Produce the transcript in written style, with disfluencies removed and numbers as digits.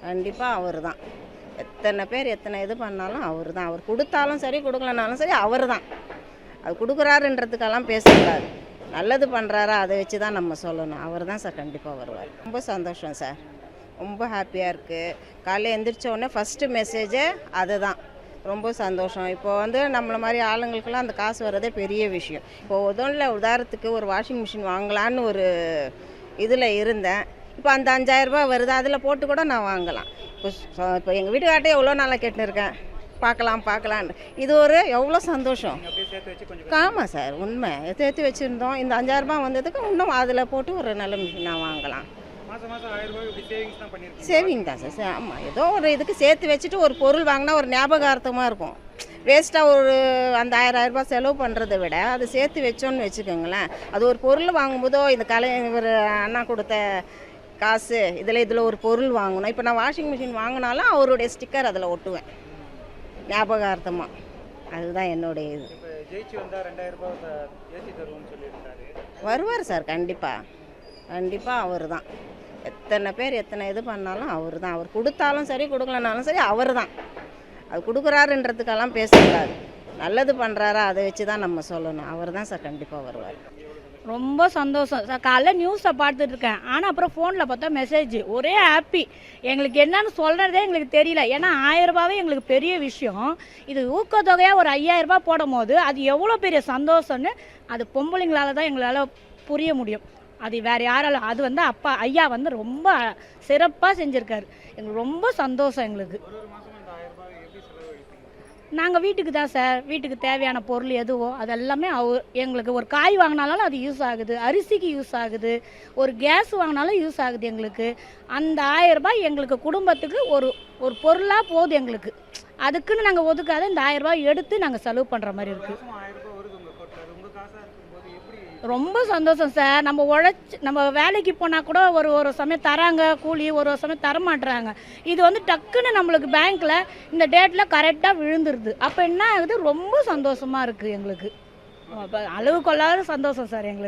கண்டிப்பாக அவர் தான். எத்தனை பேர் எத்தனை இது பண்ணாலும் அவர் தான். அவர் கொடுத்தாலும் சரி கொடுக்கலனாலும் சரி அவர் தான். அது கொடுக்குறாருன்றதுக்கெல்லாம் பேசக்கூடாது. நல்லது பண்ணுறாரா அதை வச்சு தான் நம்ம சொல்லணும். அவர் தான் சார் கண்டிப்பாக வருவார். ரொம்ப சந்தோஷம் சார். ரொம்ப ஹாப்பியாக இருக்குது. காலையில் எந்திரிச்ச உடனே ஃபஸ்ட்டு மெசேஜே அதுதான். ரொம்ப சந்தோஷம். இப்போ நம்மளை மாதிரி ஆளுங்களுக்கெல்லாம் அந்த காசு வர்றதே பெரிய விஷயம். இப்போது உதாரணத்துக்கு ஒரு வாஷிங் மிஷின் வாங்கலான்னு ஒரு இதில் இருந்தேன். இப்போ அந்த 5000 ரூபாய் வருது, அதில் போட்டு கூட நான் வாங்கலாம். இப்போ எங்கள் வீட்டுக்கார்ட்டே எவ்வளோ நாளாக கேட்டுன்னு இருக்கேன், பார்க்கலான்னு. இது ஒரு எவ்வளோ சந்தோஷம். ஆமாம் சார், உண்மை. சேர்த்து வச்சுருந்தோம். இந்த 5000 ரூபாய் வந்ததுக்கு இன்னும் அதில் போட்டு ஒரு நல்ல மிஷின் நான் வாங்கலாம். சேவிங் தான் சார். ஆமாம், ஏதோ ஒரு இதுக்கு சேர்த்து வச்சுட்டு ஒரு பொருள் வாங்கினா ஒரு ஞாபகார்த்தமாக இருக்கும். வேஸ்ட்டாக ஒரு அந்த 1000 ரூபாய் செலவு பண்ணுறதை விட அது சேர்த்து வச்சோன்னு வச்சுக்கோங்களேன். அது ஒரு பொருள் வாங்கும்போதோ இந்த ஒரு அண்ணா கொடுத்த காசு இதில் ஒரு பொருள் வாங்கணும். இப்போ நான் வாஷிங் மிஷின் வாங்கினாலும் அவருடைய ஸ்டிக்கர் அதில் ஒட்டுவேன் ஞாபகார்த்தமாக. அதுதான் என்னுடைய இது. வருவார் சார், கண்டிப்பாக அவர் தான். எத்தனை பேர் எத்தனை இது பண்ணாலும் அவர் தான். அவர் கொடுத்தாலும் சரி கொடுக்கலனாலும் சரி அவர் தான். அது கொடுக்குறாருன்றதுக்கெல்லாம் பேசக்கூடாது. நல்லது பண்ணுறாரா அதை வச்சு தான் நம்ம சொல்லணும். அவர் தான் சார் கண்டிப்பாக வருவார். ரொம்ப சந்தோஷம் சார். காலைல நியூஸை பார்த்துட்டு இருக்கேன், ஆனால் அப்புறம் ஃபோனில் பார்த்தா மெசேஜ். ஒரே ஹாப்பி. எங்களுக்கு என்னன்னு சொல்கிறதே எங்களுக்கு தெரியல. ஏன்னா 1000 ரூபாவே எங்களுக்கு பெரிய விஷயம். இது ஊக்கத்தொகையாக ஒரு 5000 ரூபாய் போடும் போது அது எவ்வளோ பெரிய சந்தோஷம்னு அது பொம்பளைங்களால தான் எங்களால் புரிய முடியும். அது வேறு யாராலும். அது அப்பா ஐயா ரொம்ப சிறப்பாக செஞ்சுருக்காரு. எங்களுக்கு ரொம்ப சந்தோஷம். எங்களுக்கு நாங்கள் வீட்டுக்கு தான் சார், வீட்டுக்கு தேவையான பொருள் எதுவோ அதெல்லாமே எங்களுக்கு ஒரு காய் வாங்கினாலும் அது யூஸ் ஆகுது, அரிசிக்கு யூஸ் ஆகுது, ஒரு கேஸ் வாங்கினாலும் யூஸ் ஆகுது எங்களுக்கு. அந்த 1000 ரூபாய் எங்களுக்கு குடும்பத்துக்கு ஒரு பொருளாக போகுது எங்களுக்கு. அதுக்குன்னு நாங்கள் ஒதுக்காத இந்த 1000 ரூபாய் எடுத்து நாங்கள் செலவு பண்ணுற மாதிரி இருக்குது. ரொம்ப சந்தோஷம் சார். நம்ம வேலைக்கு போனால் கூட ஒரு சமயம் தராங்க கூலி, ஒரு சமயம் தரமாட்டுறாங்க. இது டக்குன்னு நம்மளுக்கு பேங்க்கில் இந்த டேட்டில் கரெக்டாக விழுந்துருது. அப்போ என்ன ஆகுது, ரொம்ப சந்தோஷமாக இருக்குது எங்களுக்கு. அளவு கொள்ளாத சந்தோஷம் சார் எங்களுக்கு.